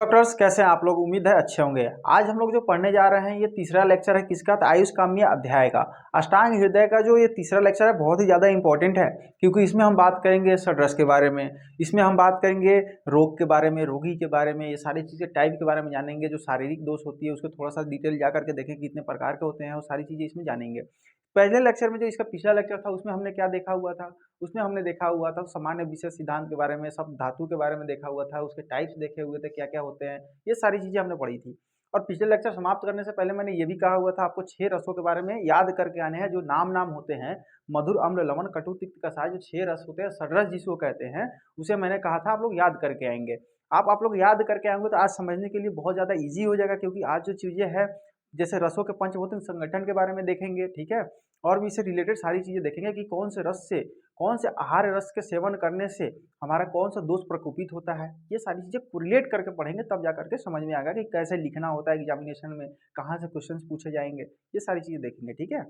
Doctors कैसे हैं आप लोग। उम्मीद है अच्छे होंगे। आज हम लोग जो पढ़ने जा रहे हैं ये तीसरा लेक्चर है किसका, तो आयुष काम्य अध्याय का अष्टांग हृदय का जो ये तीसरा लेक्चर है बहुत ही ज्यादा इंपॉर्टेंट है, क्योंकि इसमें हम बात करेंगे षड्रस के बारे में, इसमें हम बात करेंगे रोग के बारे में, रोगी के बारे में, ये सारी चीजें टाइप के बारे में जानेंगे। जो शारीरिक दोष होती है उसको थोड़ा सा डिटेल जा करके देखें कितने प्रकार के होते हैं, वो सारी चीजें इसमें जानेंगे। पहले लेक्चर में जो इसका पिछला लेक्चर था उसमें हमने क्या देखा हुआ था, उसमें हमने देखा हुआ था सामान्य विशेष सिद्धांत के बारे में, सब धातु के बारे में देखा हुआ था, उसके टाइप्स देखे हुए थे क्या क्या होते हैं, ये सारी चीजें हमने पढ़ी थी। और पिछले लेक्चर समाप्त करने से पहले मैंने ये भी कहा हुआ था आपको 6 रसों के बारे में याद करके आने हैं। जो नाम नाम होते हैं मधुर, अम्ल, लवण, कटु, तिक्त, कसाय, जो 6 रस होते हैं, षड्रस जिसको कहते हैं, उसे मैंने कहा था आप लोग याद करके आएंगे। आप लोग याद करके आएंगे तो आज समझने के लिए बहुत ज्यादा ईजी हो जाएगा, क्योंकि आज जो चीजें है जैसे रसों के पंचभूत संगठन के बारे में देखेंगे, ठीक है, और भी इससे रिलेटेड सारी चीजें देखेंगे कि कौन से रस से, कौन से आहार रस के सेवन करने से हमारा कौन सा दोष प्रकोपित होता है, ये सारी चीजें कोरिलेट करके पढ़ेंगे, तब जा करके समझ में आएगा कि कैसे लिखना होता है एग्जामिनेशन में, कहाँ से क्वेश्चंस पूछे जाएंगे, ये सारी चीजें देखेंगे, ठीक है।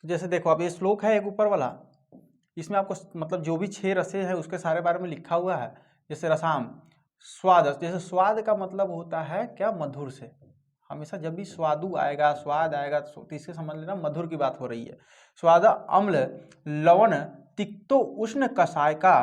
तो जैसे देखो अब ये श्लोक है एक ऊपर वाला, इसमें आपको मतलब जो भी 6 रसें हैं उसके सारे बारे में लिखा हुआ है। जैसे रसाम स्वाद, जैसे स्वाद का मतलब होता है क्या, मधुर से। हमेशा जब भी स्वादु आएगा, स्वाद आएगा तो इससे समझ लेना मधुर की बात हो रही है। स्वाद अम्ल लवण तिक्तो उष्ण कषाय का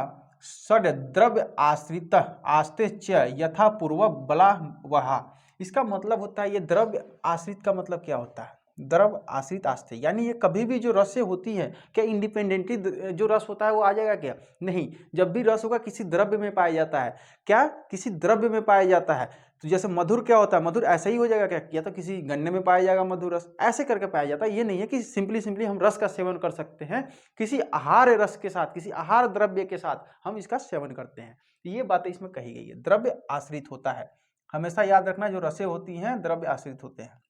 षड द्रव्य आश्रित आस्ते च यथा पूर्व बला वहा। इसका मतलब होता है, ये द्रव्य आश्रित का मतलब क्या होता है, द्रव आश्रित आस्ते, यानी ये कभी भी जो रसें होती हैं क्या इंडिपेंडेंटली जो रस होता है वो आ जाएगा क्या, नहीं। जब भी रस होगा किसी द्रव्य में पाया जाता है, क्या किसी द्रव्य में पाया जाता है। तो जैसे मधुर क्या होता है, मधुर ऐसा ही हो जाएगा क्या, या तो किसी गन्ने में पाया जाएगा मधुर रस, ऐसे करके पाया जाता है। ये नहीं है कि सिंपली हम रस का सेवन कर सकते हैं, किसी आहार रस के साथ, किसी आहार द्रव्य के साथ हम इसका सेवन करते हैं। ये बातें इसमें कही गई है, द्रव्य आश्रित होता है। हमेशा याद रखना जो रसें होती हैं द्रव्य आश्रित होते हैं।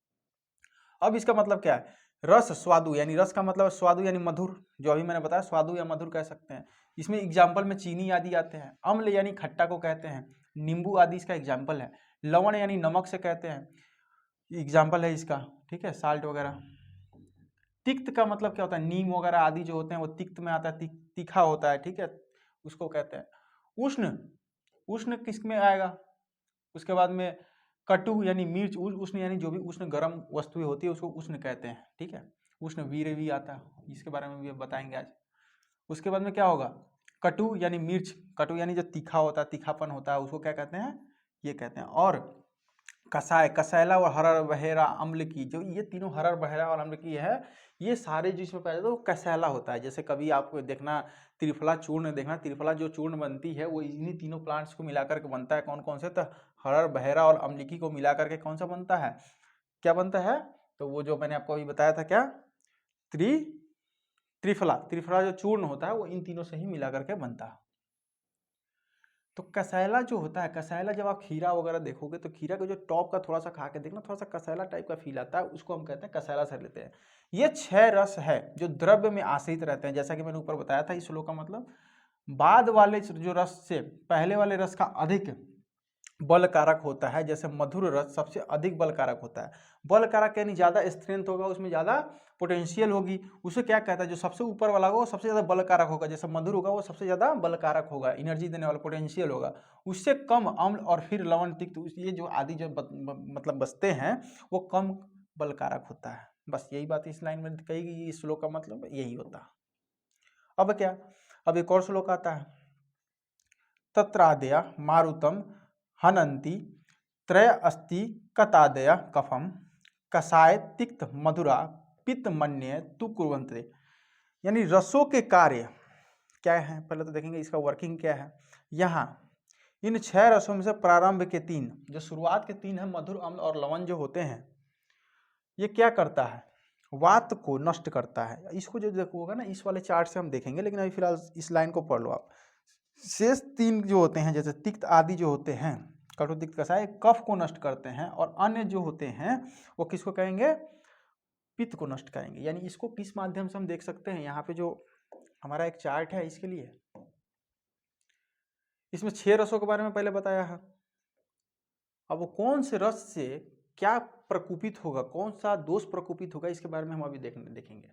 अब इसका मतलब क्या है, रस स्वादु, यानी रस का मतलब स्वादु यानी मधुर, जो अभी मैंने बताया स्वादु या मधुर कह सकते हैं। इसमें एग्जाम्पल में चीनी आदि आते हैं। अम्ल यानी खट्टा को कहते हैं, नींबू आदि इसका एग्जाम्पल है। लवण यानी नमक से कहते हैं, एग्जाम्पल है इसका, ठीक है, साल्ट वगैरह। तिक्त का मतलब क्या होता है, नीम वगैरह आदि जो होते हैं वो तिक्त में आता है, तीखा होता है, ठीक है, उसको कहते हैं। उष्ण, उष्ण किस में आएगा, उसके बाद में कटु यानी मिर्च, उष्ण यानी जो भी उष्ण गर्म वस्तुएं होती है उसको उष्ण कहते हैं, ठीक है। उष्ण वीर भी आता है, इसके बारे में भी बताएंगे आज। उसके बाद में क्या होगा, कटु यानी मिर्च, कटु यानी जो तीखा होता है, तीखापन होता है, उसको क्या कहते हैं, ये कहते हैं। और कसाय, कसैला और हरर बहेरा अम्ल की, जो ये तीनों हरर बहेरा और अम्ल की है, ये सारे जो इसमें पाया जाता है वो कसैला होता है। जैसे कभी आपको देखना त्रिफला चूर्ण, देखना त्रिफला जो चूर्ण बनती है वो इन्हीं तीनों प्लांट्स को मिलाकर के बनता है। कौन कौन से, तो हरर बहेरा और अम्लिकी को मिलाकर के कौन सा बनता है, क्या बनता है, तो वो जो मैंने आपको अभी बताया था क्या, त्रिफला, त्रिफला जो चूर्ण होता है वो इन तीनों से ही मिला करके बनता है। तो कसैला जो होता है, कसैला जब आप खीरा वगैरह देखोगे तो खीरा का जो टॉप का थोड़ा सा खा के देखना, थोड़ा सा कसैला टाइप का फील आता है, उसको हम कहते हैं कसैला से लेते हैं। ये 6 रस है जो द्रव्य में आश्रित रहते हैं, जैसा कि मैंने ऊपर बताया था। इस श्लोक का मतलब बाद वाले जो रस से पहले वाले रस का अधिक बल कारक होता है। जैसे मधुर रस सबसे अधिक बल कारक होता है, बल कारक यानी ज्यादा स्ट्रेंथ होगा, उसमें ज्यादा पोटेंशियल होगी, उसे क्या कहता है, जो सबसे ऊपर वाला होगा वो सबसे ज्यादा बल कारक होगा। जैसे मधुर होगा वो सबसे ज्यादा बल कारक होगा, एनर्जी देने वाला पोटेंशियल होगा। उससे कम अम्ल और फिर लवण तिक्त, ये जो आदि जो मतलब बसते हैं वो कम बल कारक होता है। बस यही बात इस लाइन में कही गई, इस श्लोक का मतलब यही होता है। अब क्या, अब एक और श्लोक आता है, तत्रादया मारुतम हनंती त्रय अस्ति कतादय कफम कसाय तिक्त मधुरा पित्त मन्य तु कुर्वन्ते। यानी रसों के कार्य क्या है, पहले तो देखेंगे इसका वर्किंग क्या है। यहाँ इन 6 रसों में से प्रारंभ के 3, जो शुरुआत के 3 है मधुर, अम्ल और लवण जो होते हैं, ये क्या करता है, वात को नष्ट करता है। इसको जो देखोगे ना इस वाले चार्ट से हम देखेंगे, लेकिन अभी फिलहाल इस लाइन को पढ़ लो आप। शेष 3 जो होते हैं जैसे तिक्त आदि जो होते हैं, कटु तिक्त कसाय, कफ को नष्ट करते हैं, और अन्य जो होते हैं वो किसको कहेंगे, पित्त को नष्ट करेंगे। यानी इसको किस माध्यम से हम देख सकते हैं, यहाँ पे जो हमारा एक चार्ट है इसके लिए, इसमें 6 रसों के बारे में पहले बताया है। अब वो कौन से रस से क्या प्रकोपित होगा, कौन सा दोष प्रकोपित होगा, इसके बारे में हम अभी देखेंगे।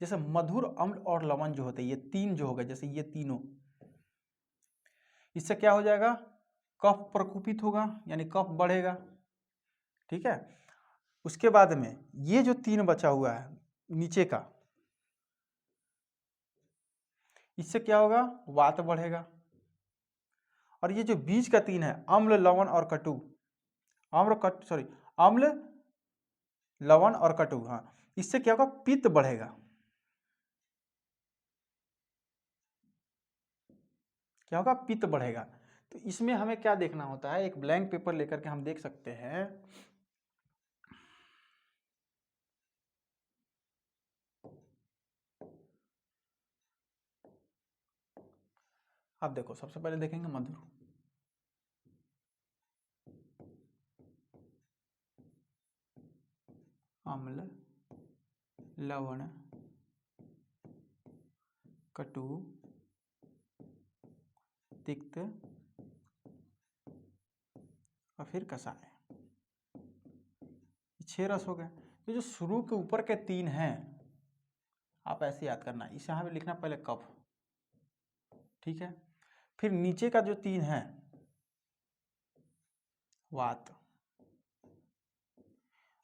जैसे मधुर, अम्ल और लवण जो होते हैं, ये तीन जो हो गए, जैसे ये तीनों, इससे क्या हो जाएगा, कफ प्रकोपित होगा, यानी कफ बढ़ेगा। ठीक है, उसके बाद में ये जो तीन बचा हुआ है नीचे का, इससे क्या होगा, वात बढ़ेगा। और ये जो बीच का तीन है, अम्ल, लवण और कटु, अम्ल, लवण और कटु, हाँ, इससे क्या होगा, पित्त बढ़ेगा। क्या होगा, पित्त बढ़ेगा। तो इसमें हमें क्या देखना होता है, एक ब्लैंक पेपर लेकर के हम देख सकते हैं। अब देखो, सबसे पहले देखेंगे मधुर, अम्ल, लवण, कटु, तिक्त और फिर कषाय। 6 रस हो गए। तो जो शुरू के ऊपर के तीन हैं, आप ऐसे याद करना, इसे यहाँ पे लिखना पहले कफ, ठीक है। फिर नीचे का जो तीन है, वात,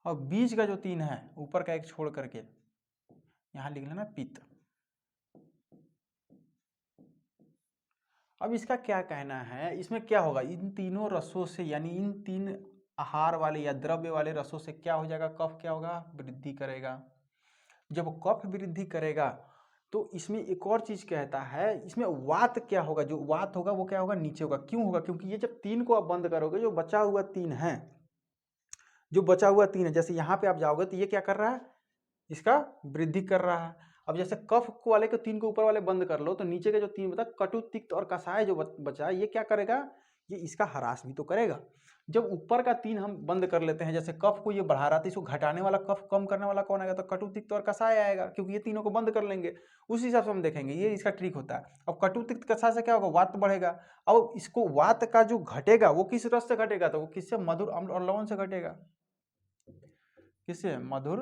और बीच का जो तीन है, ऊपर का एक छोड़ करके यहाँ लिख लेना पित्त। अब इसका क्या कहना है, इसमें क्या होगा, इन तीनों रसों से, यानी इन तीन आहार वाले या द्रव्य वाले रसों से क्या हो जाएगा, कफ क्या होगा, वृद्धि करेगा। जब कफ वृद्धि करेगा तो इसमें एक और चीज कहता है, इसमें वात क्या होगा, जो वात होगा वो क्या होगा, नीचे होगा। क्यों होगा, क्योंकि ये जब तीन को आप बंद करोगे, जो बचा हुआ तीन है, जैसे यहाँ पे आप जाओगे तो ये क्या कर रहा है, इसका वृद्धि कर रहा है। अब जैसे कफ को वाले को तीन को ऊपर वाले बंद कर लो, तो नीचे के जो तीन बता, कटु, तिक्त और कषाय जो बचा, ये क्या करेगा, ये इसका ह्रास भी तो करेगा। जब ऊपर का तीन हम बंद कर लेते हैं, जैसे कफ को ये बढ़ा रहा था, इसको घटाने वाला, कफ कम करने वाला कौन आएगा, तो कटु, तिक्त और कषाय आएगा, क्योंकि ये तीनों को बंद कर लेंगे। उस हिसाब से हम देखेंगे, ये इसका ट्रिक होता है। अब कटु, तिक्त, कषाय से क्या होगा, वात बढ़ेगा। अब इसको वात का जो घटेगा वो किस रस से घटेगा, तो वो किससे, मधुर, अम्ल और लवण से घटेगा। किससे, मधुर,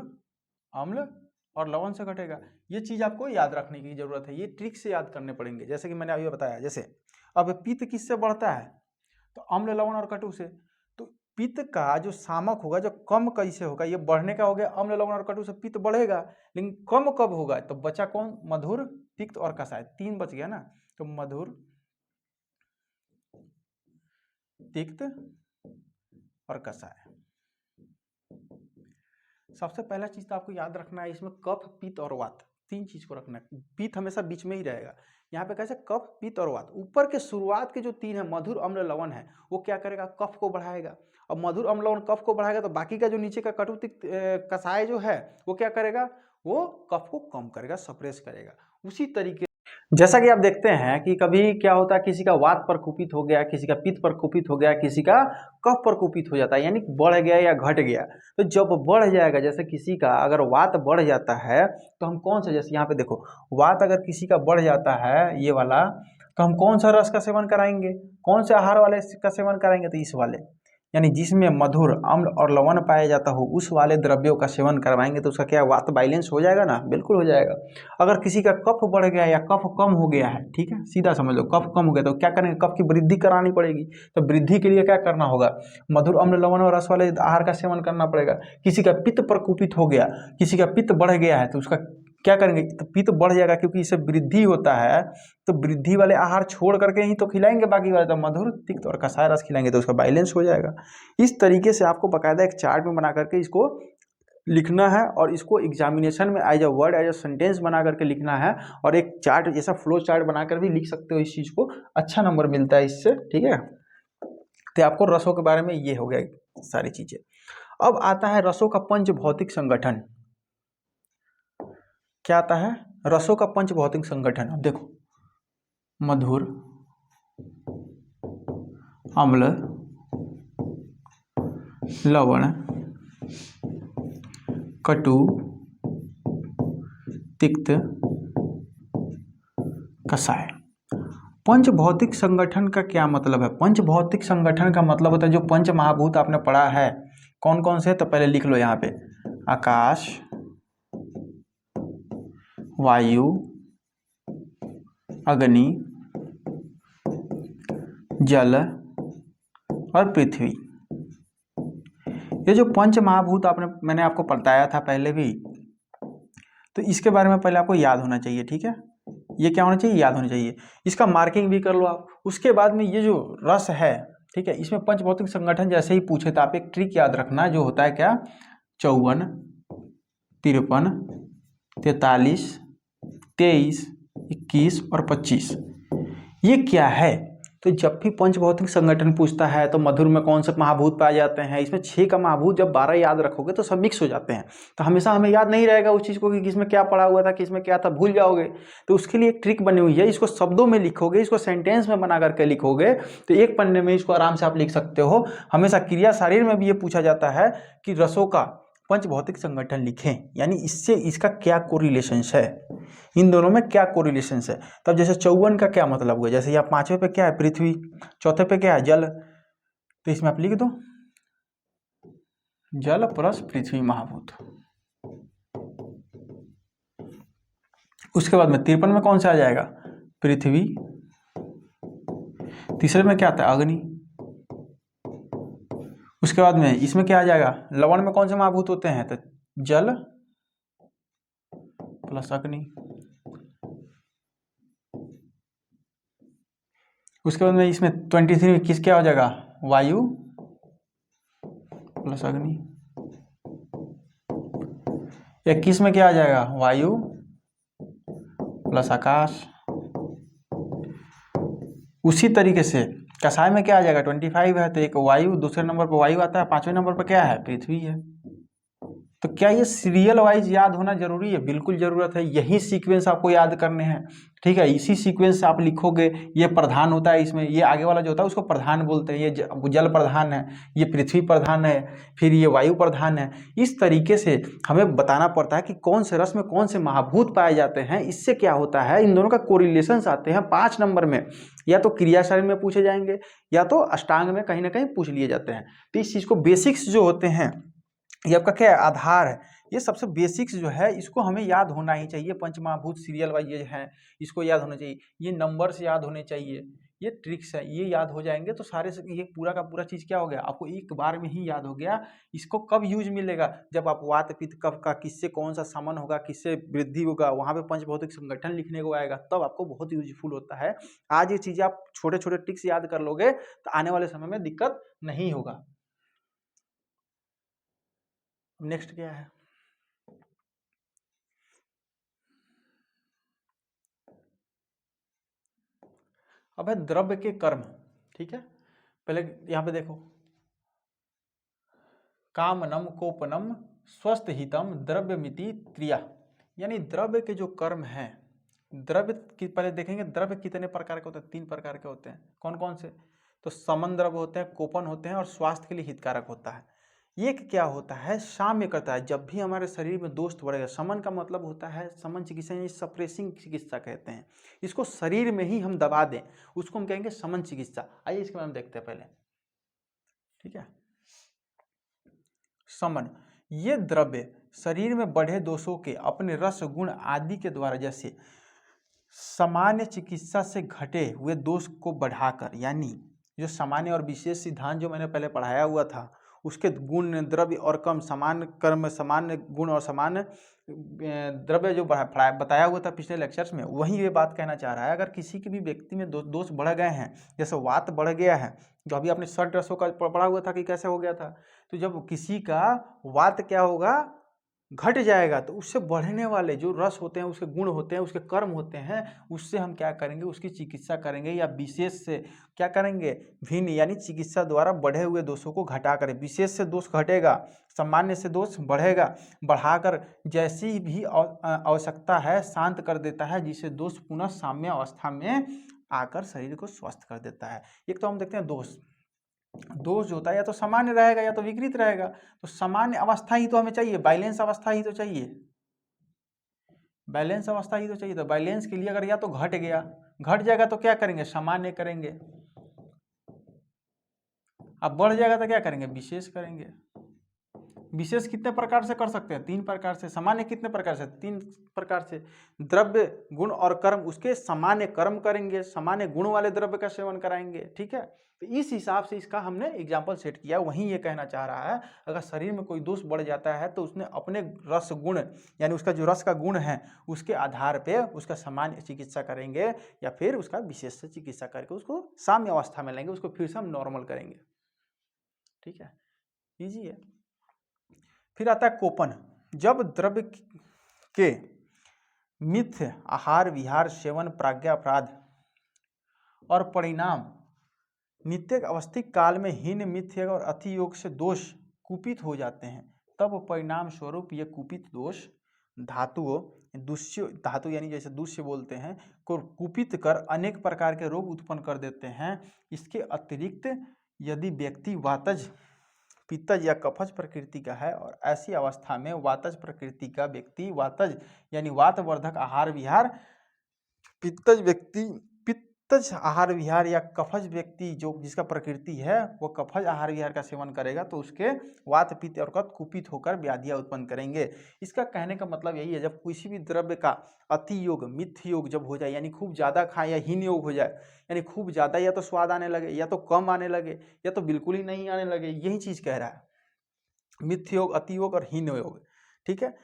अम्ल और लवण से घटेगा। ये चीज आपको याद रखने की जरूरत है, ये ट्रिक से याद करने पड़ेंगे। जैसे कि मैंने अभी बताया, जैसे अब पित्त किससे बढ़ता है, तो अम्ल, लवण और कटु से। तो पित्त का जो सामक होगा, जो कम कैसे होगा, ये बढ़ने का हो गया, अम्ल, लवण और कटु से पित्त बढ़ेगा। लेकिन कम कब होगा, तो बचा कौन, मधुर, तिक्त और कषाय, तीन बच गया ना। तो मधुर, तिक्त और कषाय। सबसे पहला चीज तो आपको याद रखना है, इसमें कफ, पित्त और वात, तीन चीज को रखना है। पित्त हमेशा बीच में ही रहेगा। यहाँ पे कैसे, कफ, पित्त और वात। ऊपर के शुरुआत के जो तीन है, मधुर, अम्ल, लवण है, वो क्या करेगा, कफ को बढ़ाएगा। अब मधुर, अम्ल, लवण कफ को बढ़ाएगा, तो बाकी का जो नीचे का कटु, तिक्त, कषाय जो है, वो क्या करेगा, वो कफ को कम करेगा, सप्रेस करेगा। उसी तरीके, जैसा कि आप देखते हैं कि कभी क्या होता है, किसी का वात प्रकोपित हो गया, किसी का पित्त प्रकोपित हो गया, किसी का कफ प्रकोपित हो जाता है, यानी बढ़ गया या घट गया। तो जब बढ़ जाएगा, जैसे किसी का अगर वात बढ़ जाता है, तो हम कौन सा, जैसे यहाँ पे देखो, वात अगर किसी का बढ़ जाता है ये वाला, तो हम कौन सा रस का सेवन कराएंगे, कौन से आहार वाले का सेवन कराएंगे, तो इस वाले, यानी जिसमें मधुर, अम्ल और लवण पाया जाता हो, उस वाले द्रव्यों का सेवन करवाएंगे, तो उसका क्या, वात बैलेंस हो जाएगा ना, बिल्कुल हो जाएगा। अगर किसी का कफ बढ़ गया या कफ कम हो गया है, ठीक है, सीधा समझ लो, कफ कम हो गया, तो क्या करेंगे, कफ की वृद्धि करानी पड़ेगी। तो वृद्धि के लिए क्या करना होगा, मधुर, अम्ल, लवण और रस वाले आहार का सेवन करना पड़ेगा। किसी का पित्त प्रकोपित हो गया, किसी का पित्त बढ़ गया है, तो उसका क्या करेंगे, तो पित्त बढ़ जाएगा, क्योंकि इससे वृद्धि होता है, तो वृद्धि वाले आहार छोड़ करके ही तो खिलाएंगे बाकी वाले, तो मधुर, तिक्त और कषाय रस खिलाएंगे, तो उसका बैलेंस हो जाएगा। इस तरीके से आपको बाकायदा एक चार्ट में बना करके इसको लिखना है, और इसको एग्जामिनेशन में as a word, as a sentence बना करके लिखना है, और एक चार्ट जैसा फ्लो चार्ट बनाकर भी लिख सकते हो। इस चीज को अच्छा नंबर मिलता है इससे, ठीक है। तो आपको रसों के बारे में ये हो गया सारी चीजें। अब आता है रसों का पंच भौतिक संगठन। क्या आता है, रसों का पंच भौतिक संगठन। अब देखो, मधुर, अम्ल, लवण, कटु, तिक्त, कषाय। पंच भौतिक संगठन का क्या मतलब है, पंच भौतिक संगठन का मतलब होता है, जो पंच महाभूत आपने पढ़ा है, कौन कौन से, तो पहले लिख लो यहाँ पे, आकाश, वायु, अग्नि, जल और पृथ्वी। ये जो पंच महाभूत मैंने आपको बताया था पहले भी, तो इसके बारे में पहले आपको याद होना चाहिए, ठीक है। ये क्या होना चाहिए, याद होना चाहिए। इसका मार्किंग भी कर लो आप। उसके बाद में ये जो रस है, ठीक है, इसमें पंचभौतिक संगठन जैसे ही पूछे तो आप एक ट्रिक याद रखना, जो होता है क्या, 54, 53, 43, 23, 21 और 25। ये क्या है, तो जब भी पंचभौतिक संगठन पूछता है तो मधुर में कौन से महाभूत पाए जाते हैं, इसमें 6 का महाभूत जब 12 याद रखोगे तो सब मिक्स हो जाते हैं, तो हमेशा हमें याद नहीं रहेगा उस चीज़ को कि किसमें क्या पड़ा हुआ था, किसमें क्या था, भूल जाओगे। तो उसके लिए एक ट्रिक बनी हुई है, इसको शब्दों में लिखोगे, इसको सेंटेंस में बना करके लिखोगे तो एक पन्ने में इसको आराम से आप लिख सकते हो। हमेशा क्रिया शरीर में भी ये पूछा जाता है कि रसों का पंचभौतिक संगठन लिखें, यानी इससे इसका क्या कोरिलेशंस है, इन दोनों में क्या कोरिलेशंस है। तब जैसे 54 का क्या मतलब हुआ, जैसे यहाँ 5वें पे क्या है, पृथ्वी, चौथे पे क्या है, जल, तो इसमें आप लिख दो जल प्लस पृथ्वी महाभूत। उसके बाद में 53 में कौन सा आ जाएगा, पृथ्वी, तीसरे में क्या आता है, अग्नि। उसके बाद में इसमें क्या आ जाएगा, लवण में कौन से महाभूत होते हैं, तो जल प्लस अग्नि। उसके बाद में इसमें 23 में किस क्या हो जाएगा, वायु प्लस अग्नि। 21 में क्या आ जाएगा, वायु प्लस आकाश। उसी तरीके से कसाय में क्या आ जाएगा, 25 है तो एक वायु, दूसरे नंबर पर वायु आता है, 5वें नंबर पर क्या है, पृथ्वी है। तो क्या ये सीरियल वाइज याद होना जरूरी है, बिल्कुल जरूरत है। यही सीक्वेंस आपको याद करने हैं, ठीक है। इसी सीक्वेंस से आप लिखोगे। ये प्रधान होता है इसमें, ये आगे वाला जो होता है उसको प्रधान बोलते हैं। ये जल प्रधान है, ये पृथ्वी प्रधान है, फिर ये वायु प्रधान है। इस तरीके से हमें बताना पड़ता है कि कौन से रस में कौन से महाभूत पाए जाते हैं। इससे क्या होता है, इन दोनों का कोरिलेशंस आते हैं 5 नंबर में, या तो क्रिया शरीर में पूछे जाएंगे या तो अष्टांग में कहीं ना कहीं पूछ लिए जाते हैं। तो इस चीज को बेसिक्स जो होते हैं, ये आपका क्या है, आधार है। ये सबसे बेसिक्स जो है इसको हमें याद होना ही चाहिए। पंचमहाभूत सीरियल वाइज ये है, इसको याद होना चाहिए। ये नंबर्स याद होने चाहिए, ये ट्रिक्स है, ये याद हो जाएंगे तो सारे से ये पूरा का पूरा चीज़ क्या हो गया, आपको एक बार में ही याद हो गया। इसको कब यूज मिलेगा, जब आप वात पित्त कफ का किससे कौन सा समन होगा, किससे वृद्धि होगा, वहाँ पे पंचभौतिक संगठन लिखने को आएगा, तब आपको बहुत यूजफुल होता है। आज ये चीज़ें आप छोटे छोटे ट्रिक्स याद कर लोगे तो आने वाले समय में दिक्कत नहीं होगा। नेक्स्ट क्या है, अब है द्रव्य के कर्म, ठीक है। पहले यहां पे देखो, कामनम कोपनम स्वस्थ हितम द्रव्यमिति त्रिया, यानी द्रव्य के जो कर्म हैं, द्रव्य की पहले देखेंगे द्रव्य कितने प्रकार के होते हैं, 3 प्रकार के होते हैं। कौन कौन से, तो समन द्रव्य होते हैं, कोपन होते हैं और स्वास्थ्य के लिए हितकारक होता है। एक क्या होता है, साम्य करता है। जब भी हमारे शरीर में दोष बढ़ेगा, समन का मतलब होता है, समन चिकित्सा यानी सप्रेसिंग चिकित्सा कहते हैं। इसको शरीर में ही हम दबा दें उसको हम कहेंगे समन चिकित्सा। आइए इसके बारे में देखते हैं पहले, ठीक है। समन, ये द्रव्य शरीर में बढ़े दोषों के अपने रस गुण आदि के द्वारा, जैसे सामान्य चिकित्सा से घटे हुए दोष को बढ़ाकर, यानी जो सामान्य और विशेष सिद्धांत जो मैंने पहले पढ़ाया हुआ था, उसके गुण द्रव्य और कम, सामान्य कर्म सामान्य गुण और सामान्य द्रव्य जो बताया हुआ था पिछले लेक्चर्स में, वही ये बात कहना चाह रहा है। अगर किसी के भी व्यक्ति में दोष बढ़ गए हैं, जैसे वात बढ़ गया है, जो अभी आपने 60 रसों का पढ़ा हुआ था कि कैसे हो गया था, तो जब किसी का वात क्या होगा, घट जाएगा, तो उससे बढ़ने वाले जो रस होते हैं, उसके गुण होते हैं, उसके कर्म होते हैं, उससे हम क्या करेंगे, उसकी चिकित्सा करेंगे, या विशेष से क्या करेंगे, भिन्न यानी चिकित्सा द्वारा बढ़े हुए दोषों को घटा करें। विशेष से दोष घटेगा, सामान्य से दोष बढ़ेगा, बढ़ाकर जैसी भी आवश्यकता है शांत कर देता है, जिससे दोष पुनः साम्य अवस्था में आकर शरीर को स्वस्थ कर देता है। एक तो हम देखते हैं दोष जो होता है या तो सामान्य रहेगा या तो विकृत रहेगा। तो सामान्य अवस्था ही तो हमें चाहिए, बैलेंस अवस्था ही तो चाहिए, बैलेंस अवस्था ही तो चाहिए। तो बैलेंस के लिए अगर या तो घट जाएगा तो क्या करेंगे, सामान्य करेंगे। अब बढ़ जाएगा तो क्या करेंगे, विशेष करेंगे। विशेष कितने प्रकार से कर सकते हैं? 3 प्रकार से। सामान्य कितने प्रकार से? 3 प्रकार से। द्रव्य, गुण और कर्म, उसके सामान्य कर्म करेंगे, सामान्य गुण वाले द्रव्य का सेवन कराएंगे। ठीक है, तो इस हिसाब से इसका हमने एग्जाम्पल सेट किया। वहीं ये कहना चाह रहा है अगर शरीर में कोई दोष बढ़ जाता है तो उसने अपने रस गुण यानी उसका जो रस का गुण है उसके आधार पे उसका सामान्य चिकित्सा करेंगे या फिर उसका विशेष से चिकित्सा करके उसको साम्य अवस्था में लेंगे, उसको फिर से हम नॉर्मल करेंगे। ठीक है, इजी है। फिर आता है कोपन। जब द्रव्य के मिथ्य आहार विहार सेवन प्राज्ञापराध और परिणाम नित्य अवस्थिक काल में हीन मिथ्य और अति योग से दोष कुपित हो जाते हैं, तब परिणाम स्वरूप ये कुपित दोष धातुओं दूष्य, धातु यानी जैसे दूष्य बोलते हैं, को कुपित कर अनेक प्रकार के रोग उत्पन्न कर देते हैं। इसके अतिरिक्त यदि व्यक्ति वातज, पित्तज या कफज प्रकृति का है और ऐसी अवस्था में वातज प्रकृति का व्यक्ति वातज यानी वातवर्धक आहार विहार, पित्तज आहार विहार या कफज व्यक्ति जो जिसका प्रकृति है वो कफज आहार विहार का सेवन करेगा तो उसके वात पित्त और कफ कुपित होकर व्याधियां उत्पन्न करेंगे। इसका कहने का मतलब यही है, जब किसी भी द्रव्य का अति योग मिथ्य योग जब हो जाए यानी खूब ज़्यादा खाएं या हीन योग हो जाए, यानी खूब ज़्यादा या तो स्वाद आने लगे या तो कम आने लगे या तो बिल्कुल ही नहीं आने लगे, यही चीज़ कह रहा है मिथ्य योग, अति योग और हीन योग। ठीक है,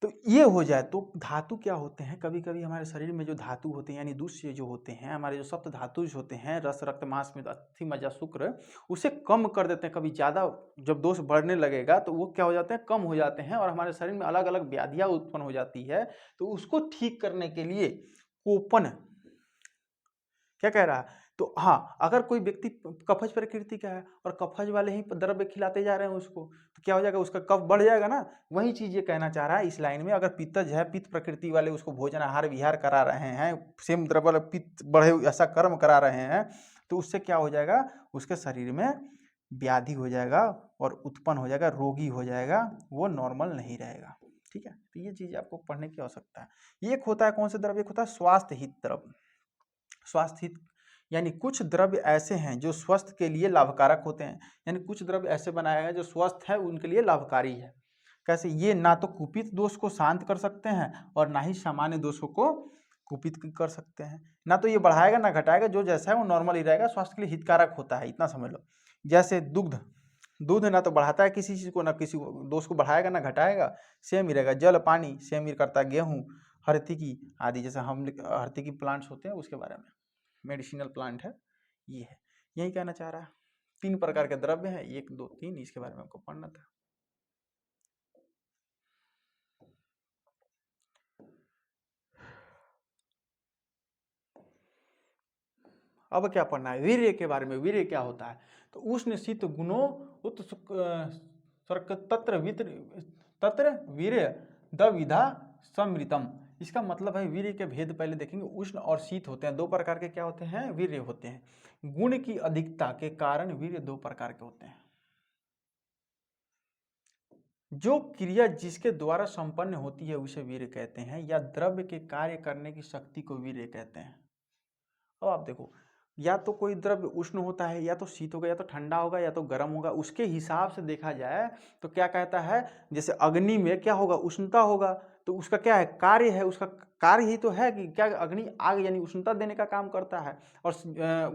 तो ये हो जाए तो धातु क्या होते हैं, कभी कभी हमारे शरीर में जो धातु होते हैं यानी दूष्य जो होते हैं, हमारे जो सप्त धातु होते हैं रस रक्त मांस में अस्थि मज्जा शुक्र, उसे कम कर देते हैं। कभी ज़्यादा जब दोष बढ़ने लगेगा तो वो क्या हो जाते हैं, कम हो जाते हैं और हमारे शरीर में अलग अलग व्याधियाँ उत्पन्न हो जाती है। तो उसको ठीक करने के लिए कोपन क्या कह रहा है, तो हाँ अगर कोई व्यक्ति कफज प्रकृति का है और कफज वाले ही द्रव्य खिलाते जा रहे हैं उसको, तो क्या हो जाएगा, उसका कफ बढ़ जाएगा ना। वही चीज ये कहना चाह रहा है इस लाइन में, अगर पित्तज है पित्त प्रकृति वाले उसको भोजन आहार विहार करा रहे हैं, सेम द्रव्य पित्त बढ़े ऐसा कर्म करा रहे हैं, तो उससे क्या हो जाएगा, उसके शरीर में व्याधि हो जाएगा और उत्पन्न हो जाएगा, रोगी हो जाएगा, वो नॉर्मल नहीं रहेगा। ठीक है, तो ये चीज आपको पढ़ने की आवश्यकता है। एक होता है कौन से द्रव्य, एक होता है स्वास्थ्य हित द्रव्य। स्वास्थ्य हित यानी कुछ द्रव्य ऐसे हैं जो स्वस्थ के लिए लाभकारक होते हैं, यानी कुछ द्रव्य ऐसे बनाए हैं जो स्वस्थ है उनके लिए लाभकारी है। कैसे, ये ना तो कुपित दोष को शांत कर सकते हैं और ना ही सामान्य दोषों को कुपित कर सकते हैं, ना तो ये बढ़ाएगा ना घटाएगा, जो जैसा है वो नॉर्मल ही रहेगा, स्वास्थ्य के लिए हितकारक होता है, इतना समझ लो। जैसे दुग्ध, दूध ना तो बढ़ाता है किसी चीज को ना किसी दोष को बढ़ाएगा ना घटाएगा, सेम ही रहेगा। जल पानी सेम ही करता है, गेहूँ हरतिकी आदि, जैसे हम हरतिकी प्लांट्स होते हैं उसके बारे में, मेडिसिनल प्लांट है, ये है, यही कहना चाह रहा है। 3 प्रकार के द्रव्य हैं, 1 2 3, इसके बारे में आपको पढ़ना था। अब क्या पढ़ना है, वीर्य के बारे में। वीर्य क्या होता है, तो उष्ण शीत गुणों उत तत्र वीर्य द्विधा समृतम। इसका मतलब है वीर्य के भेद पहले देखेंगे। उष्ण और शीत होते हैं, 2 प्रकार के क्या होते हैं, वीर्य होते हैं। गुण की अधिकता के कारण वीर्य 2 प्रकार के होते हैं। जो क्रिया जिसके द्वारा संपन्न होती है उसे वीर्य कहते हैं, या द्रव्य के कार्य करने की शक्ति को वीर्य कहते हैं। अब आप देखो, या तो कोई द्रव्य उष्ण होता है, या तो शीत होगा, या तो ठंडा होगा, या तो गर्म होगा। उसके हिसाब से देखा जाए तो क्या कहता है, जैसे अग्नि में क्या होगा, उष्णता होगा, तो उसका क्या है, कार्य है, उसका कार्य ही तो है कि क्या, अग्नि आग यानी उष्णता देने का काम करता है, और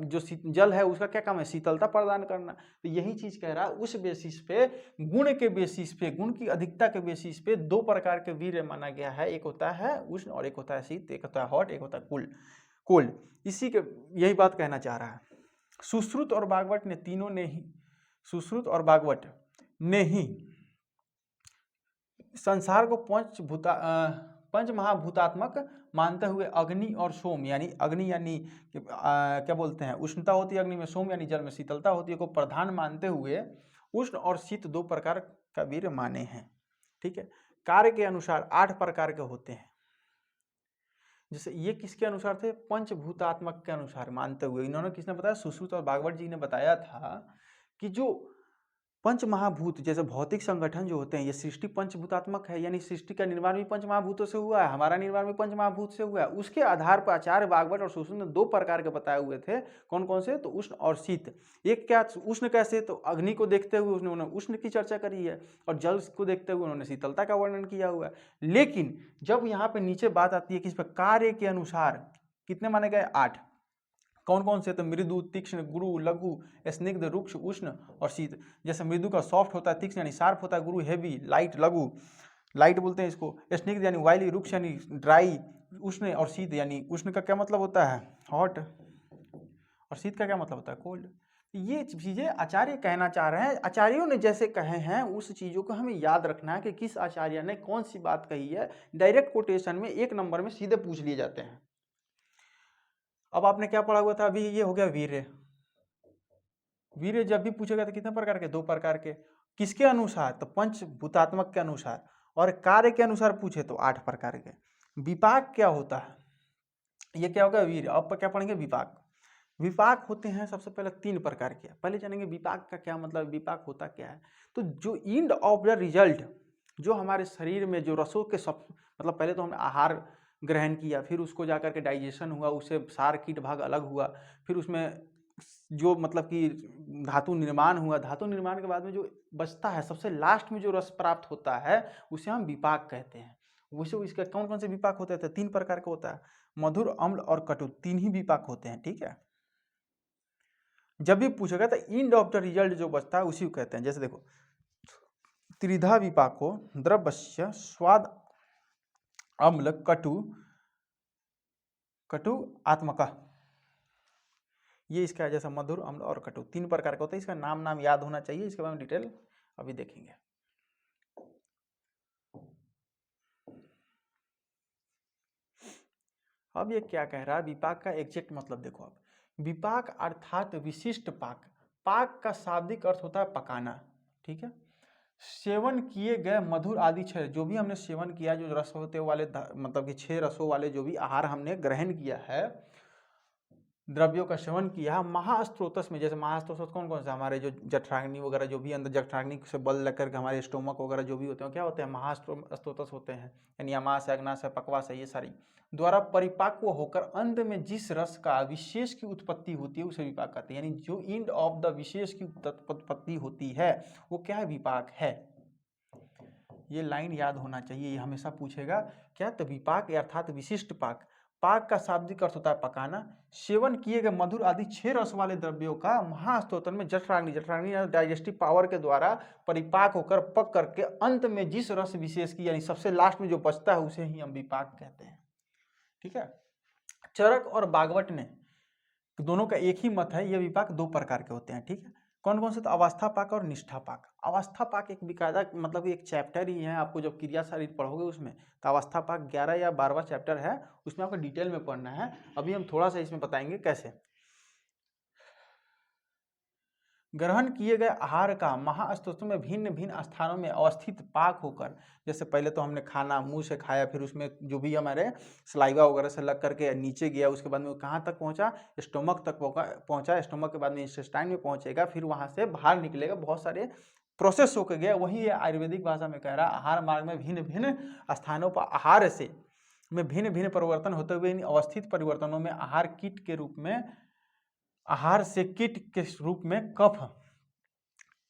जो जल है उसका क्या काम है, शीतलता प्रदान करना। तो यही चीज कह रहा है, उस बेसिस पे, गुण के बेसिस पे, गुण की अधिकता के बेसिस पे 2 प्रकार के वीर्य माना गया है। एक होता है उष्ण और एक होता है शीत, एक होता है हॉट, एक होता है कोल्ड। इसी के यही बात कहना चाह रहा है। सुश्रुत और भागवत ने तीनों ने ही, सुश्रुत और भागवत ने ही संसार को पंच महाभूतात्मक मानते हुए अग्नि और सोम, यानी अग्नि यानी क्या बोलते हैं, उष्णता होती है अग्नि में, सोम यानी जल में शीतलता होती है, को प्रधान मानते हुए उष्ण और शीत 2 प्रकार का वीर्य माने हैं। ठीक है, कार्य के अनुसार 8 प्रकार के होते हैं। जैसे ये किसके अनुसार थे, पंचभूतात्मक के अनुसार मानते हुए। इन्होंने किसने बताया, सुश्रुत और भागवत जी ने बताया था कि जो पंच महाभूत जैसे भौतिक संगठन जो होते हैं, ये सृष्टि पंचभूतात्मक है, यानी सृष्टि का निर्माण भी पंच महाभूतों से हुआ है, हमारा निर्माण भी पंच महाभूत से हुआ है। उसके आधार पर आचार्य भागवत और सुश्रुत ने दो प्रकार के बताए हुए थे, कौन कौन से, तो उष्ण और शीत। एक क्या, उष्ण कैसे, तो अग्नि को देखते हुए उन्होंने उष्ण की चर्चा करी है, और जल को देखते हुए उन्होंने शीतलता का वर्णन किया हुआ है। लेकिन जब यहाँ पे नीचे बात आती है कि इस पर कार्य के अनुसार कितने माने गए, 8। कौन कौन से, तो मृदु, तीक्ष्ण, गुरु, लघु, स्निग्ध, रुक्ष, उष्ण और शीत। जैसे मृदु का सॉफ्ट होता है, तीक्ष्ण यानी शार्प होता है, गुरु हेवी, लाइट, लघु लाइट बोलते हैं इसको, स्निग्ध यानी वाइली, रुक्ष यानी ड्राई, उष्ण और शीत यानी उष्ण का क्या मतलब होता है, हॉट, और शीत का क्या मतलब होता है, कोल्ड। ये चीजें आचार्य कहना चाह रहे हैं, आचार्यों ने जैसे कहे हैं उस चीजों को हमें याद रखना है कि किस आचार्य ने कौन सी बात कही है। डायरेक्ट कोटेशन में 1 नंबर में सीधे पूछ लिए जाते हैं। अब आपने क्या पढ़ा हुआ था अभी, ये हो गया वीर्य। वीर्य जब भी पूछेगा तो कितने प्रकार के, 2 प्रकार के। किसके अनुसार, तो पंचभूतात्मक के अनुसार। और कार्य के अनुसार पूछे तो 8 प्रकार के। विपाक क्या होता है, ये क्या होगा, वीर्य। अब क्या पढ़ेंगे, विपाक। विपाक होते हैं सबसे पहले 3 प्रकार के। पहले जानेंगे विपाक का क्या मतलब, विपाक होता क्या है। तो जो एंड ऑफ द रिजल्ट, जो हमारे शरीर में जो रसों के सब, मतलब पहले तो हमने आहार ग्रहण किया, फिर उसको जाकर के डाइजेशन हुआ, उससे सार कीट भाग अलग हुआ, फिर उसमें जो मतलब कि धातु निर्माण हुआ, धातु निर्माण के बाद में जो बचता है, सबसे लास्ट में जो रस प्राप्त होता है उसे हम विपाक कहते हैं। वैसे इसका कौन कौन से विपाक होते हैं, 3 प्रकार का होता है, मधुर, अम्ल और कटु, 3 ही विपाक होते हैं, ठीक है। जब भी पूछेगा तो एंड ऑफ द रिजल्ट जो बचता है उसी को कहते हैं। जैसे देखो, त्रिधा विपाको द्रव्यस्य स्वाद अम्ल कटु कटु आत्मका, ये इसका है। जैसा मधुर, अम्ल और कटु 3 प्रकार का होता है। इसका नाम याद होना चाहिए, इसके बारे में डिटेल अभी देखेंगे। अब ये क्या कह रहा है, विपाक का एग्जैक्ट मतलब देखो आप। विपाक अर्थात विशिष्ट पाक। पाक का शाब्दिक अर्थ होता है पकाना, ठीक है। सेवन किए गए मधुर आदि 6, जो भी हमने सेवन किया, जो रस होते वाले, मतलब कि 6 रसों वाले जो भी आहार हमने ग्रहण किया है, द्रव्यों का सेवन किया, महास्त्रोतस में। जैसे महास्त्रोतस कौन कौन सा, हमारे जो जठराग्नि वगैरह जो भी अंदर जठराग्नि से बल लेकर के हमारे स्टोमक वगैरह जो भी होते हैं, क्या होते हैं, महास्त्रोतस होते हैं, यानी अमास है, अग्नास है, पकवास है, ये सारी द्वारा परिपक्व होकर अंत में जिस रस का विशेष की उत्पत्ति होती है उसे विपाक कहते हैं। यानी जो एंड ऑफ द विशेष की उत्पत्ति होती है वो क्या है, विपाक है। ये लाइन याद होना चाहिए, ये हमेशा पूछेगा। क्या, तो विपाक अर्थात विशिष्ट पाक। पाक का शाब्दिक अर्थ होता है पकाना। सेवन किए गए मधुर आदि 6 रस वाले द्रव्यों का महास्तोत्रन में जठराग्नि डाइजेस्टिव पावर के द्वारा परिपाक होकर पक करके अंत में जिस रस विशेष की, यानी सबसे लास्ट में जो बचता है उसे ही हम विपाक कहते हैं, ठीक है। चरक और बागवट ने दोनों का एक ही मत है, ये विपाक 2 प्रकार के होते हैं, ठीक है। कौन कौन से, तो अवस्था पाक और निष्ठा पाक। अवस्था पाक एक विकायदा, मतलब एक चैप्टर ही है, आपको जब क्रिया शरीर पढ़ोगे उसमें, तो अवस्था पाक 11 या 12वां चैप्टर है, उसमें आपको डिटेल में पढ़ना है। अभी हम थोड़ा सा इसमें बताएंगे कैसे। ग्रहण किए गए आहार का महास्तोत्र में भिन्न भिन्न स्थानों में अवस्थित पाक होकर, जैसे पहले तो हमने खाना मुंह से खाया, फिर उसमें जो भी हमारे सलाइवा वगैरह से लग करके नीचे गया, उसके बाद में कहाँ तक पहुँचा, स्टोमक तक पहुँचा, स्टोमक के बाद में इंटेस्टाइन में पहुँचेगा, फिर वहाँ से बाहर निकलेगा, बहुत सारे प्रोसेस होकर गया। वही ये आयुर्वेदिक भाषा में कह रहा है, आहार मार्ग में भिन्न भिन्न स्थानों पर आहार से में भिन्न भिन्न परिवर्तन होते हुए इन अवस्थित परिवर्तनों में आहार कीट के रूप में, आहार से कीट के रूप में कफ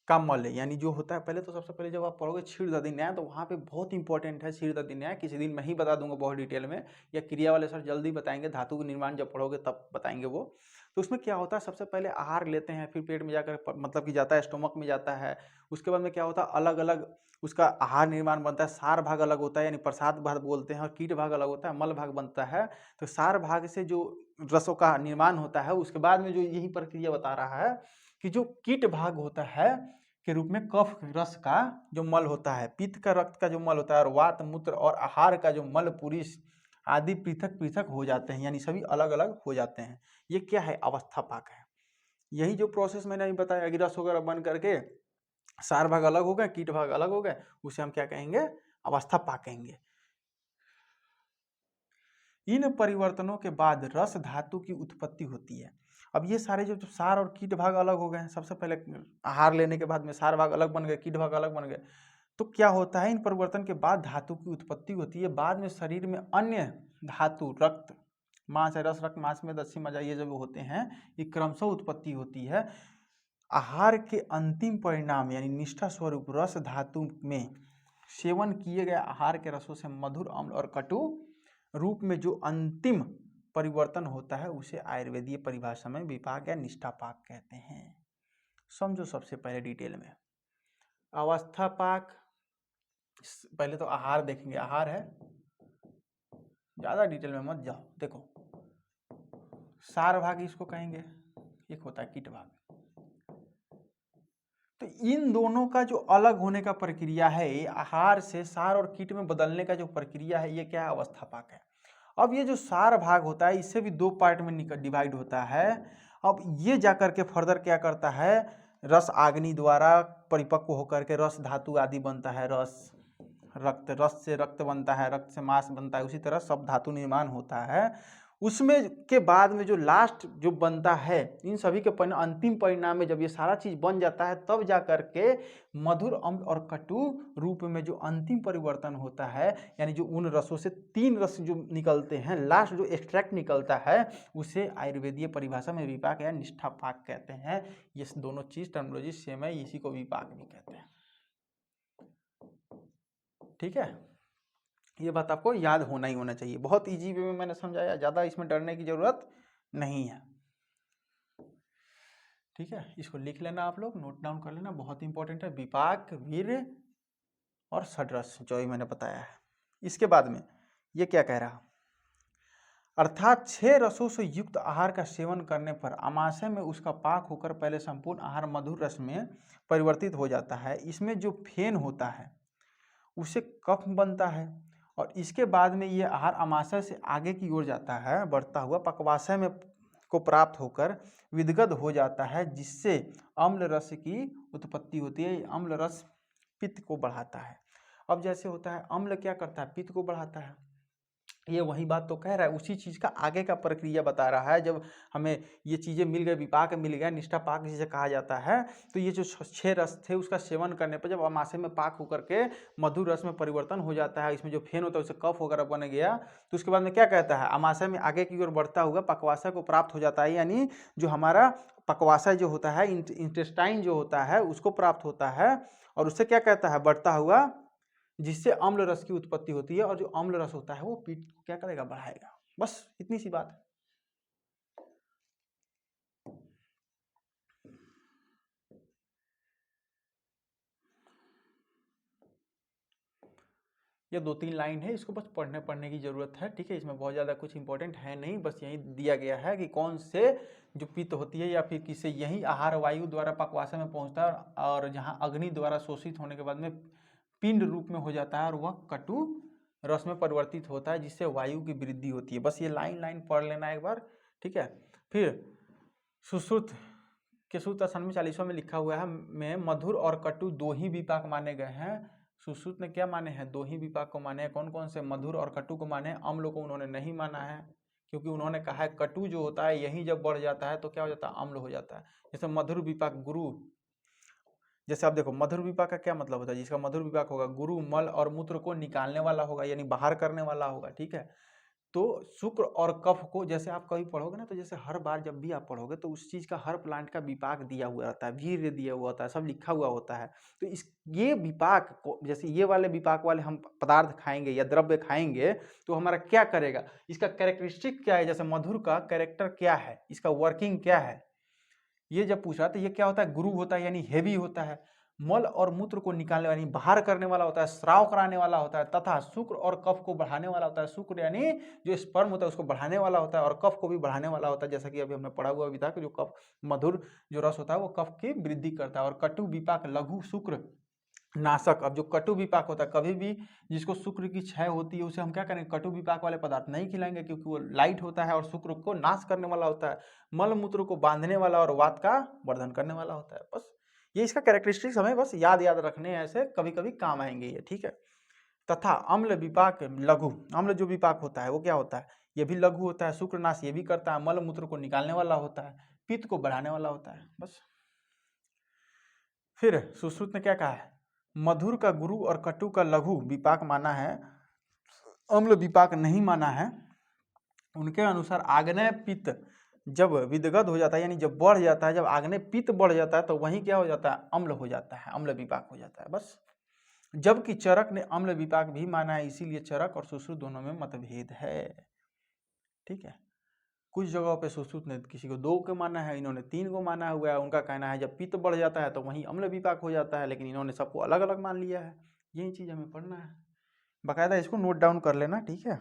का मल, यानी जो होता है, पहले तो सबसे पहले जब आप पढ़ोगे क्षीरदधि न्याय, तो वहाँ पे बहुत इंपॉर्टेंट है क्षीरदधि न्याय। किसी दिन मैं ही बता दूंगा बहुत डिटेल में, या क्रिया वाले सर जल्दी बताएंगे, धातु का निर्माण जब पढ़ोगे तब बताएंगे वो। तो उसमें क्या होता है, सबसे पहले आहार लेते हैं, फिर पेट में जाकर मतलब कि जाता है, स्टोमक में जाता है। उसके बाद में क्या होता है, अलग अलग उसका आहार निर्माण बनता है। सार भाग अलग होता है, यानी प्रसाद भाग बोलते हैं, और कीट भाग अलग होता है, मल भाग बनता है। तो सार भाग से जो रसों का निर्माण होता है, उसके बाद में जो यही प्रक्रिया बता रहा है कि जो कीट भाग होता है के रूप में कफ रस का जो मल होता है, पित्त का रक्त का जो मल होता है, और वात मूत्र और आहार का जो मल पुरुष आदि पृथक पृथक हो जाते हैं, यानी सभी अलग अलग हो जाते हैं। ये क्या है, अवस्था पाक है। यही जो प्रोसेस मैंने अभी बताया, कि रस वगैरह बन करके सार भाग अलग हो गए, कीट भाग अलग हो गए, उसे हम क्या कहेंगे, अवस्था पाक कहेंगे। इन परिवर्तनों के बाद रस धातु की उत्पत्ति होती है। अब ये सारे जो सार और कीट भाग अलग हो गए हैं, सबसे पहले आहार लेने के बाद में सार भाग अलग बन गए, कीट भाग अलग बन गए। तो क्या होता है, इन परिवर्तन के बाद धातु की उत्पत्ति होती है। बाद में शरीर में अन्य धातु, रक्त, मांस है, रस, रक्त, मांस में दस्सी, मज्जा, ये जब होते हैं, ये क्रमशः उत्पत्ति होती है। आहार के अंतिम परिणाम यानी निष्ठा स्वरूप रस धातु में सेवन किए गए आहार के रसों से मधुर, अम्ल और कटु रूप में जो अंतिम परिवर्तन होता है उसे आयुर्वेदीय परिभाषा में विपाक या निष्ठा पाक कहते हैं। समझो सबसे पहले डिटेल में अवस्था पाक। पहले तो आहार देखेंगे, आहार है, ज्यादा डिटेल में मत जाओ। देखो सार भाग इसको कहेंगे, एक होता है कीट भाग। तो इन दोनों का जो अलग होने का प्रक्रिया है, आहार से सार और कीट में बदलने का जो प्रक्रिया है, ये क्या है, अवस्था पाक है। अब ये जो सार भाग होता है इससे भी दो पार्ट में डिवाइड होता है। अब ये जाकर के फर्दर क्या करता है, रस आग्नि द्वारा परिपक्व होकर के रस धातु आदि बनता है, रस, रक्त, रस से रक्त बनता है, रक्त से मांस बनता है, उसी तरह सब धातु निर्माण होता है। उसमें के बाद में जो लास्ट जो बनता है, इन सभी के अंतिम परिणाम में जब ये सारा चीज बन जाता है, तब जा करके मधुर, अम्ल और कटु रूप में जो अंतिम परिवर्तन होता है, यानी जो उन रसों से 3 रस जो निकलते हैं, लास्ट जो एक्सट्रैक्ट निकलता है, उसे आयुर्वेदीय परिभाषा में विपाक या निष्ठा पाक कहते हैं। ये दोनों चीज टर्मिनोलॉजी सेम है, इसी को विपाक भी कहते हैं। ठीक है, ये बात आपको याद होना ही होना चाहिए। बहुत इजी वे में मैंने समझाया, ज्यादा इसमें डरने की जरूरत नहीं है। ठीक है, इसको लिख लेना, आप लोग नोट डाउन कर लेना, बहुत इंपॉर्टेंट है। विपाक, वीर्य और षड्रस, जो ही मैंने बताया है। इसके बाद में ये क्या कह रहा, अर्थात 6 रसों से युक्त आहार का सेवन करने पर आमाशय में उसका पाक होकर पहले संपूर्ण आहार मधुर रस में परिवर्तित हो जाता है। इसमें जो फेन होता है उसे कफ बनता है और इसके बाद में ये आहार आमाशय से आगे की ओर जाता है, बढ़ता हुआ पक्वाशय में को प्राप्त होकर विदगत हो जाता है, जिससे अम्ल रस की उत्पत्ति होती है। अम्ल रस पित्त को बढ़ाता है। अब जैसे होता है अम्ल क्या करता है, पित्त को बढ़ाता है। ये वही बात तो कह रहा है, उसी चीज का आगे का प्रक्रिया बता रहा है। जब हमें ये चीजें मिल गई, विपाक मिल गया, निष्ठा पाक जिसे कहा जाता है, तो ये जो 6 रस थे उसका सेवन करने पर जब आमाशय में पाक होकर के मधुर रस में परिवर्तन हो जाता है, इसमें जो फेन होता है उसे कफ वगैरह बन गया, तो उसके बाद में क्या कहता है, आमाशय में आगे की ओर बढ़ता हुआ पक्वाशय को प्राप्त हो जाता है। यानी जो हमारा पक्वाशय जो होता है, इंटेस्टाइन जो होता है, उसको प्राप्त होता है और उससे क्या कहता है, बढ़ता हुआ, जिससे अम्ल रस की उत्पत्ति होती है। और जो अम्ल रस होता है वो पित्त को क्या करेगा, बढ़ाएगा। बस इतनी सी बात है। ये 2-3 लाइन है, इसको बस पढ़ने की जरूरत है। ठीक है, इसमें बहुत ज्यादा कुछ इंपॉर्टेंट है नहीं, बस यही दिया गया है कि कौन से जो पित्त होती है या फिर किससे यही आहार वायु द्वारा पक्वाशय में पहुंचता है और जहाँ अग्नि द्वारा शोषित होने के बाद में पिंड रूप में हो जाता है और वह कटु रस में परिवर्तित होता है, जिससे वायु की वृद्धि होती है। बस ये लाइन पढ़ लेना एक बार। ठीक है, फिर सुश्रुत के सूत्र 40वां में लिखा हुआ है, में मधुर और कटु 2 ही विपाक माने गए हैं। सुश्रुत ने क्या माने हैं, 2 ही विपाक को माने हैं। कौन कौन से, मधुर और कटु को माने हैं। अम्ल को उन्होंने नहीं माना है, क्योंकि उन्होंने कहा है कटु जो होता है यही जब बढ़ जाता है तो क्या हो जाता है, अम्ल हो जाता है। जैसे मधुर विपाक गुरु, जैसे आप देखो मधुर विपाक का क्या मतलब होता है, जिसका मधुर विपाक होगा गुरु मल और मूत्र को निकालने वाला होगा, यानी बाहर करने वाला होगा। ठीक है, तो शुक्र और कफ को, जैसे आप कभी पढ़ोगे ना, तो जैसे हर बार जब भी आप पढ़ोगे तो उस चीज का हर प्लांट का विपाक दिया हुआ रहता है, वीर्य दिया हुआ होता है, सब लिखा हुआ होता है। तो इस ये विपाक को, जैसे ये वाले विपाक वाले हम पदार्थ खाएंगे या द्रव्य खाएंगे तो हमारा क्या करेगा, इसका कैरेक्टरिस्टिक क्या है, जैसे मधुर का कैरेक्टर क्या है, इसका वर्किंग क्या है, ये जब पूछा तो ये क्या होता है, गुरु होता है यानी हेवी होता है, मल और मूत्र को निकालने वाला, बाहर करने वाला होता है, स्राव कराने वाला होता है, तथा शुक्र और कफ को बढ़ाने वाला होता है। शुक्र यानी जो स्पर्म होता है उसको बढ़ाने वाला होता है और कफ को भी बढ़ाने वाला होता है, जैसा कि अभी हमने पढ़ा हुआ भी था कि जो कफ, मधुर जो रस होता है वो कफ की वृद्धि करता है। और कटु विपाक लघु शुक्र नाशक। अब जो कटु विपाक होता है, कभी भी जिसको शुक्र की क्षय होती है उसे हम क्या करेंगे, कटु विपाक वाले पदार्थ नहीं खिलाएंगे, क्योंकि वो लाइट होता है और शुक्र को नाश करने वाला होता है, मल मूत्र को बांधने वाला और वात का वर्धन करने वाला होता है। बस ये इसका कैरेक्टरिस्टिक्स हमें बस याद रखने हैं, ऐसे कभी कभी काम आएंगे ये। ठीक है, तथा अम्ल विपाक लघु, अम्ल जो विपाक होता है वो क्या होता है, ये भी लघु होता है। शुक्रनाश ये भी करता है, मल मूत्र को निकालने वाला होता है, पित्त को बढ़ाने वाला होता है। बस। फिर सुश्रुत ने क्या कहा है, मधुर का गुरु और कटु का लघु विपाक माना है, अम्ल विपाक नहीं माना है। उनके अनुसार आग्नेय पित्त जब विदगत हो जाता है, यानी जब बढ़ जाता है, जब आग्नेय पित्त बढ़ जाता है तो वहीं क्या हो जाता है, अम्ल हो जाता है, अम्ल विपाक हो जाता है। बस। जबकि चरक ने अम्ल विपाक भी माना है, इसीलिए चरक और सुश्रुत दोनों में मतभेद है। ठीक है। कुछ जगहों पे सुश्रुत ने किसी को 2 को माना है, इन्होंने 3 को माना हुआ है। उनका कहना है जब पित्त बढ़ जाता है तो वहीं अम्ल विपाक हो जाता है, लेकिन इन्होंने सबको अलग अलग मान लिया है। यही चीज हमें पढ़ना है, बाकायदा इसको नोट डाउन कर लेना। ठीक है।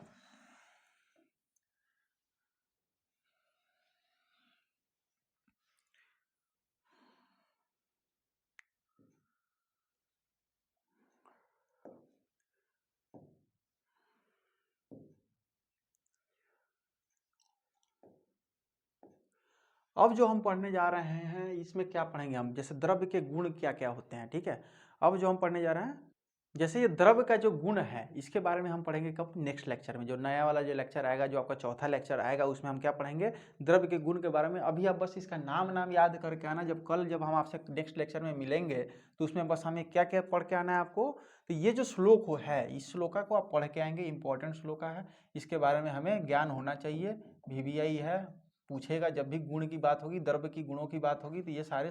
अब जो हम पढ़ने जा रहे हैं इसमें क्या पढ़ेंगे हम, जैसे द्रव्य के गुण क्या क्या होते हैं। ठीक है। अब जो हम पढ़ने जा रहे हैं, जैसे ये द्रव्य का जो गुण है इसके बारे में हम पढ़ेंगे कब, नेक्स्ट लेक्चर में। जो नया वाला जो लेक्चर आएगा, जो आपका चौथा लेक्चर आएगा, उसमें हम क्या पढ़ेंगे, द्रव्य के गुण के बारे में। अभी आप बस इसका नाम याद करके आना। जब हम आपसे नेक्स्ट लेक्चर में मिलेंगे तो उसमें बस हमें क्या क्या पढ़ के आना है आपको। तो ये जो श्लोक है, इस श्लोका को आप पढ़ के आएंगे, इंपॉर्टेंट श्लोका है, इसके बारे में हमें ज्ञान होना चाहिए। VVI है, पूछेगा जब भी गुण की बात होगी, द्रव्य की गुणों की बात होगी, तो ये सारे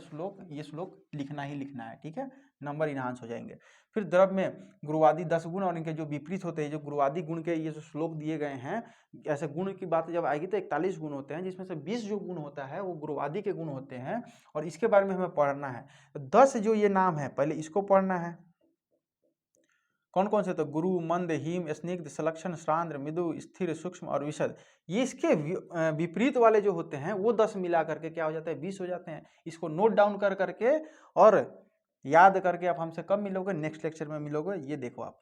ये श्लोक लिखना ही लिखना है। ठीक है। नंबर इनहांस हो जाएंगे। फिर द्रव्य में गुरुवादी 10 गुण और इनके जो विपरीत होते हैं, जो गुरुवादी गुण के ये जो श्लोक दिए गए हैं, ऐसे गुण की बात जब आएगी तो 41 गुण होते हैं, जिसमें से 20 जो गुण होता है वो गुरुवादी के गुण होते हैं, और इसके बारे में हमें पढ़ना है। 10 जो ये नाम है पहले इसको पढ़ना है। कौन कौन से, तो गुरु, मंद, हिम, स्निग्ध, सलक्षण, श्रांद्र, मृदु, स्थिर, सूक्ष्म और विशद। ये इसके विपरीत वाले जो होते हैं वो 10 मिला करके क्या हो जाता है, 20 हो जाते हैं। इसको नोट डाउन कर करके और याद करके आप हमसे कब मिलोगे, नेक्स्ट लेक्चर में मिलोगे। ये देखो आप,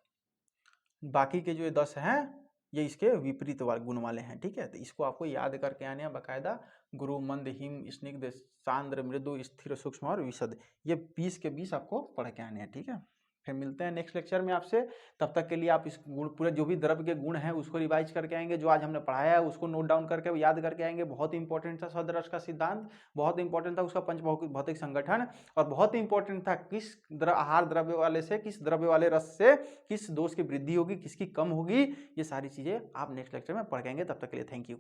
बाकी के जो 10 हैं ये इसके विपरीत वाले गुण वाले हैं। ठीक है। तो इसको आपको याद करके आने हैं बाकायदा। गुरु, मंद, हिम, स्निग्ध, सांद्र, मृदु, स्थिर, सूक्ष्म और विशद, ये 20 के 20 आपको पढ़ के आने हैं। ठीक है। फिर मिलते हैं नेक्स्ट लेक्चर में आपसे। तब तक के लिए आप इस गुण पूरे जो भी द्रव्य के गुण हैं उसको रिवाइज करके आएंगे, जो आज हमने पढ़ाया है उसको नोट डाउन करके याद करके आएंगे। बहुत इंपॉर्टेंट था सदरस का सिद्धांत, बहुत इंपॉर्टेंट था उसका पंचभौतिक संगठन, और बहुत इंपॉर्टेंट था किस आहार द्रव्य वाले से, किस द्रव्य वाले रस से किस दोष की वृद्धि होगी, किसकी कम होगी। ये सारी चीजें आप नेक्स्ट लेक्चर में पढ़ के आएंगे। तब तक के लिए थैंक यू।